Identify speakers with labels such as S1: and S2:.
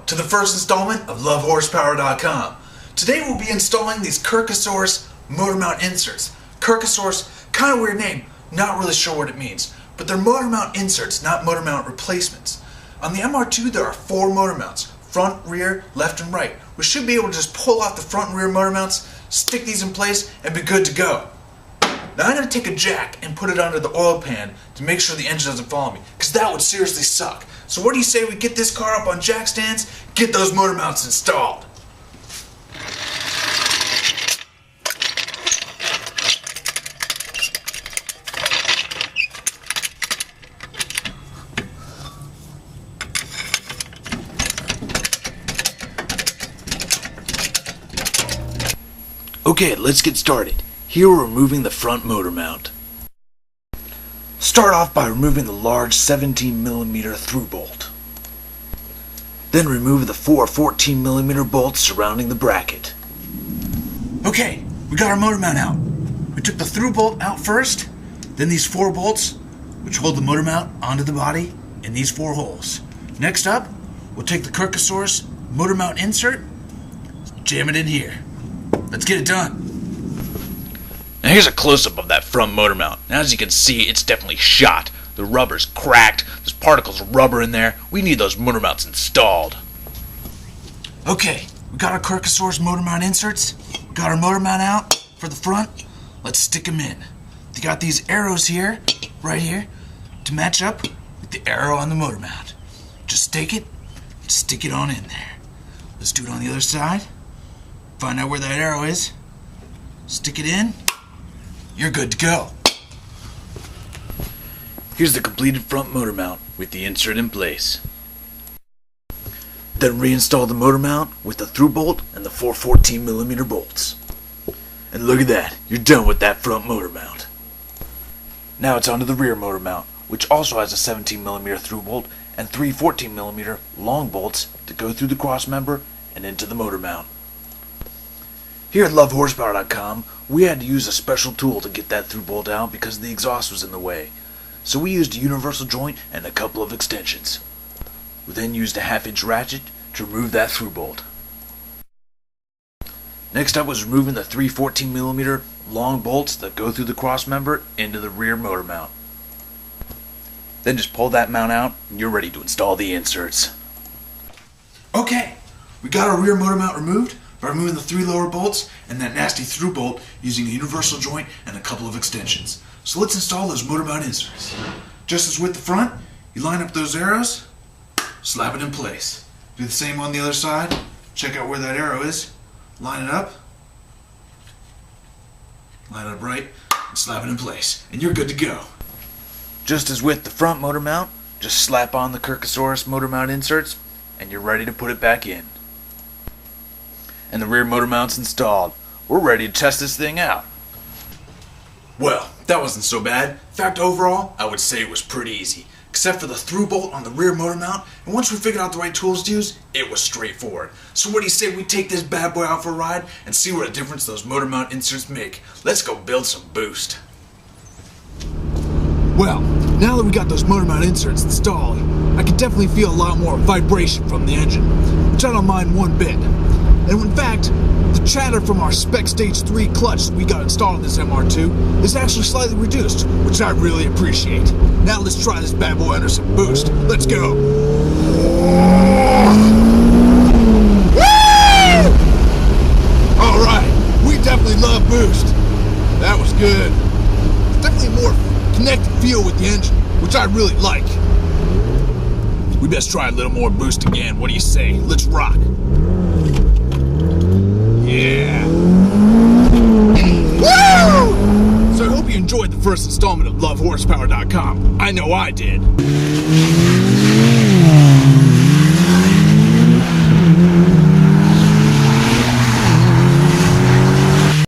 S1: to the first installment of LoveHorsepower.com. Today we'll be installing these Kirkosaurus motor mount inserts. Kirkosaurus, kind of weird name, not really sure what it means, but they're motor mount inserts, not motor mount replacements. On the MR2 there are 4 motor mounts, front, rear, left, and right. We should be able to just pull off the front and rear motor mounts, stick these in place, and be good to go. Now I'm going to take a jack and put it under the oil pan to make sure the engine doesn't follow me, because that would seriously suck. So what do you say we get this car up on jack stands, get those motor mounts installed?
S2: Okay, let's get started. Here we're removing the front motor mount. Start off by removing the large 17mm through bolt. Then remove the 4 14mm bolts surrounding the bracket.
S1: Okay, we got our motor mount out. We took the through bolt out first, then these 4 bolts, which hold the motor mount onto the body in these 4 holes. Next up, we'll take the Kirkosaurus motor mount insert, jam it in here. Let's get it done.
S2: Now here's a close-up of that front motor mount. Now as you can see, it's definitely shot. The rubber's cracked, there's particles of rubber in there. We need those motor mounts installed.
S1: Okay, we got our Kirkosaurus motor mount inserts. We got our motor mount out for the front. Let's stick them in. They got these arrows here, right here, to match up with the arrow on the motor mount. Just take it, stick it on in there. Let's do it on the other side. Find out where that arrow is. Stick it in. You're good to go.
S2: Here's the completed front motor mount with the insert in place. Then reinstall the motor mount with the through bolt and the 4 14mm bolts. And look at that, you're done with that front motor mount. Now it's onto the rear motor mount, which also has a 17mm through bolt and 3 14mm long bolts to go through the cross member and into the motor mount. Here at LoveHorsepower.com, we had to use a special tool to get that through bolt out because the exhaust was in the way. So we used a universal joint and a couple of extensions. We then used a 1/2-inch ratchet to remove that through bolt. Next up was removing the 3 14mm long bolts that go through the cross member into the rear motor mount. Then just pull that mount out and you're ready to install the inserts.
S1: Okay, we got our rear motor mount removed by removing the 3 lower bolts and that nasty through bolt using a universal joint and a couple of extensions. So let's install those motor mount inserts. Just as with the front, you line up those arrows, slap it in place. Do the same on the other side. Check out where that arrow is. Line it up right, and slap it in place. And you're good to go.
S2: Just as with the front motor mount, just slap on the Kirkosaurus motor mount inserts and you're ready to put it back in. And the rear motor mount's installed. We're ready to test this thing out.
S1: Well, that wasn't so bad. In fact, overall, I would say it was pretty easy. Except for the through bolt on the rear motor mount, and once we figured out the right tools to use, it was straightforward. So what do you say we take this bad boy out for a ride and see what a difference those motor mount inserts make? Let's go build some boost. Well, now that we got those motor mount inserts installed, I can definitely feel a lot more vibration from the engine, which I don't mind one bit. And in fact, the chatter from our Spec Stage 3 clutch that we got installed in this MR2 is actually slightly reduced, which I really appreciate. Now let's try this bad boy under some boost. Let's go! Alright, we definitely love boost. That was good. It's definitely a more connected feel with the engine, which I really like. We best try a little more boost again. What do you say? Let's rock. Yeah. Woo! So I hope you enjoyed the first installment of LoveHorsepower.com. I know I did.